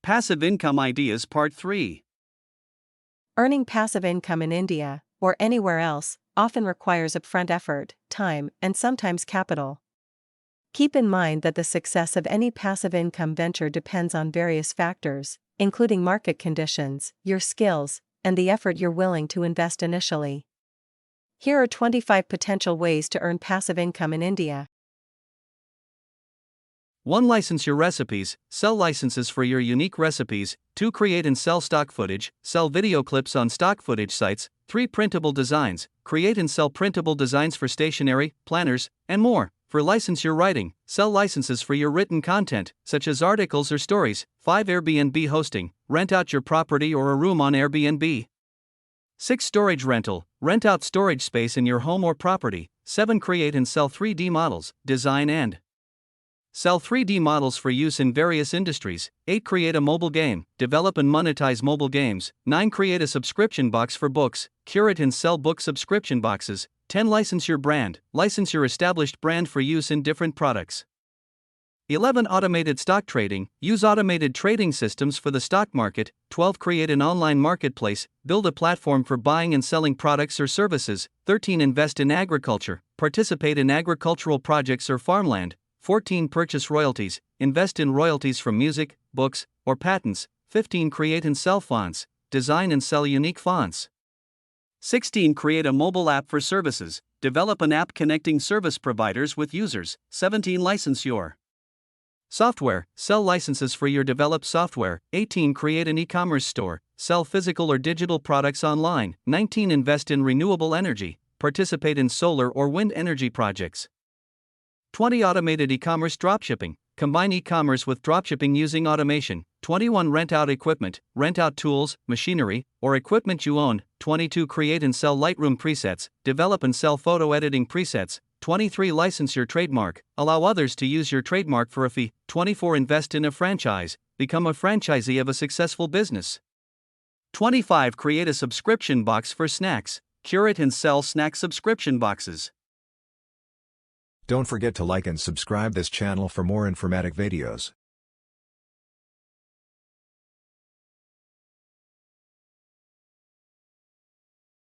Passive Income Ideas Part 3. Earning passive income in India, or anywhere else, often requires upfront effort, time, and sometimes capital. Keep in mind that the success of any passive income venture depends on various factors, including market conditions, your skills, and the effort you're willing to invest initially. Here are 25 potential ways to earn passive income in India. 1. License your recipes. Sell licenses for your unique recipes. 2. Create and sell stock footage. Sell video clips on stock footage sites. 3. Printable designs. Create and sell printable designs for stationery, planners, and more. 4. License your writing. Sell licenses for your written content, such as articles or stories. 5. Airbnb hosting. Rent out your property or a room on Airbnb. 6. Storage rental. Rent out storage space in your home or property. 7. Create and sell 3D models. Design and sell 3D models for use in various industries. 8. Create a mobile game. Develop and monetize mobile games. 9. Create a subscription box for books. Curate and sell book subscription boxes. 10. License your brand. License your established brand for use in different products. 11. Automated stock trading. Use automated trading systems for the stock market. 12. Create an online marketplace. Build a platform for buying and selling products or services. 13. Invest in agriculture. Participate in agricultural projects or farmland. 14. Purchase royalties. Invest in royalties from music, books, or patents. 15. Create and sell fonts. Design and sell unique fonts. 16. Create a mobile app for services. Develop an app connecting service providers with users. 17. License your software. Sell licenses for your developed software. 18. Create an e-commerce store. Sell physical or digital products online. 19. Invest in renewable energy. Participate in solar or wind energy projects. 20. Automated e-commerce dropshipping. Combine e-commerce with dropshipping using automation. 21. Rent out equipment. Rent out tools, machinery, or equipment you own. 22. Create and sell Lightroom presets. Develop and sell photo editing presets. 23. License your trademark. Allow others to use your trademark for a fee. 24. Invest in a franchise. Become a franchisee of a successful business. 25. Create a subscription box for snacks. Curate and sell snack subscription boxes. Don't forget to like and subscribe this channel for more informative videos.